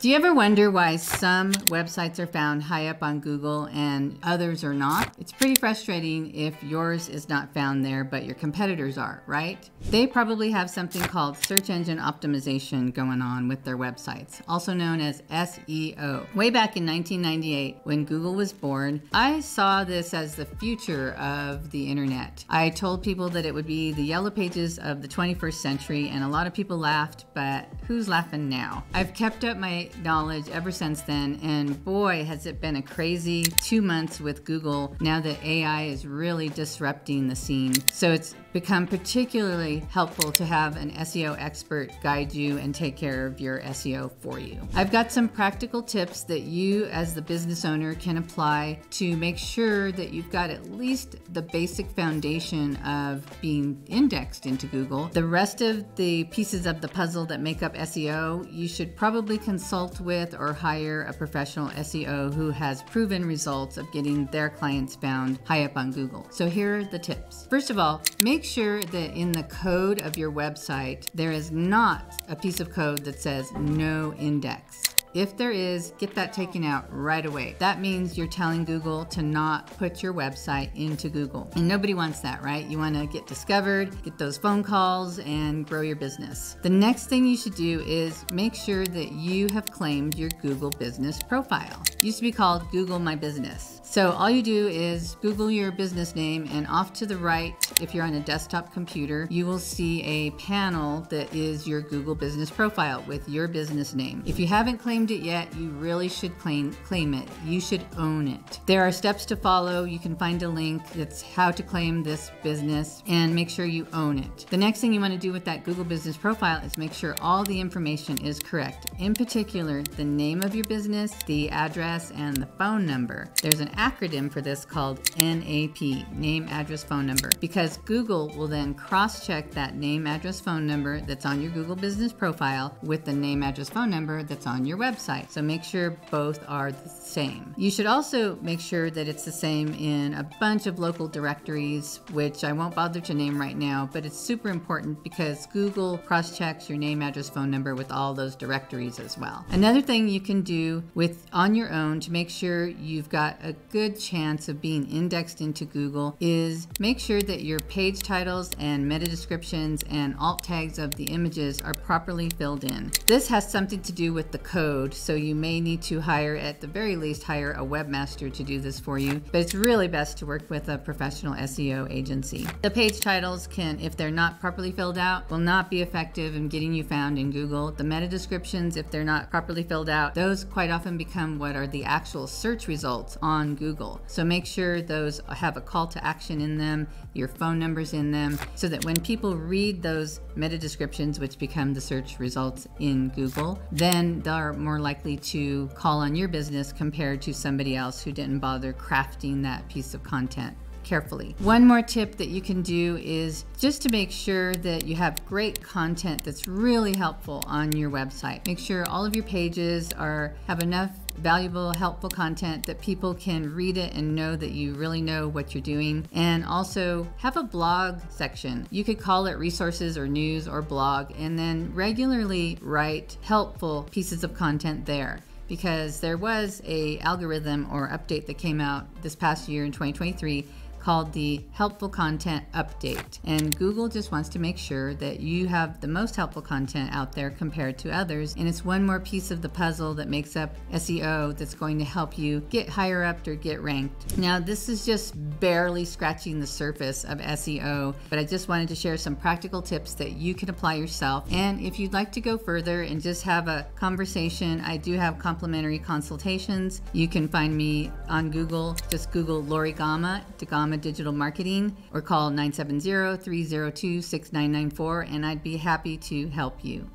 Do you ever wonder why some websites are found high up on Google and others are not? It's pretty frustrating if yours is not found there, but your competitors are, right? They probably have something called search engine optimization going on with their websites, also known as SEO. Way back in 1998, when Google was born, I saw this as the future of the internet. I told people that it would be the yellow pages of the 21st century, and a lot of people laughed, but who's laughing now? I've kept up my knowledge ever since then, and boy, has it been a crazy 2 months with Google now that AI is really disrupting the scene. So it's become particularly helpful to have an SEO expert guide you and take care of your SEO for you. I've got some practical tips that you as the business owner can apply to make sure that you've got at least the basic foundation of being indexed into Google. The rest of the pieces of the puzzle that make up SEO, you should probably consult with or hire a professional SEO who has proven results of getting their clients found high up on Google. So here are the tips. First of all, make sure that in the code of your website, there is not a piece of code that says no index. If there is, get that taken out right away. That means you're telling Google to not put your website into Google. And nobody wants that, right? You want to get discovered, get those phone calls, and grow your business. The next thing you should do is make sure that you have claimed your Google business profile. It used to be called Google My Business. So all you do is Google your business name, and off to the right, if you're on a desktop computer, you will see a panel that is your Google business profile with your business name. If you haven't claimed it yet, you really should claim it. You should own it. There are steps to follow. You can find a link that's how to claim this business and make sure you own it. The next thing you want to do with that Google business profile is make sure all the information is correct. In particular, the name of your business, the address, and the phone number. There's an acronym for this called NAP, name, address, phone number, because Google will then cross-check that name, address, phone number that's on your Google business profile with the name, address, phone number that's on your website. So make sure both are the same. You should also make sure that it's the same in a bunch of local directories, which I won't bother to name right now, but it's super important because Google cross-checks your name, address, phone number with all those directories as well. Another thing you can do on your own to make sure you've got a good chance of being indexed into Google is make sure that your page titles and meta descriptions and alt tags of the images are properly filled in. This has something to do with the code, so you may need to at the very least hire a webmaster to do this for you, but it's really best to work with a professional SEO agency. The page titles can, if they're not properly filled out, will not be effective in getting you found in Google. The meta descriptions, if they're not properly filled out, those quite often become what are the actual search results on Google. So make sure those have a call to action in them, your phone numbers in them, so that when people read those meta descriptions, which become the search results in Google, then they're more likely to call on your business compared to somebody else who didn't bother crafting that piece of content carefully. One more tip that you can do is just to make sure that you have great content that's really helpful on your website. Make sure all of your pages have enough valuable, helpful content that people can read it and know that you really know what you're doing. And also have a blog section. You could call it resources or news or blog, and then regularly write helpful pieces of content there. Because there was an algorithm or update that came out this past year in 2023 called the Helpful Content Update. And Google just wants to make sure that you have the most helpful content out there compared to others. And it's one more piece of the puzzle that makes up SEO that's going to help you get higher up or get ranked. Now, this is just barely scratching the surface of SEO, but I just wanted to share some practical tips that you can apply yourself. And if you'd like to go further and just have a conversation, I do have complimentary consultations. You can find me on Google. Just Google Lori Gama, Gama Digital Marketing, or call 970-302-6994, and I'd be happy to help you.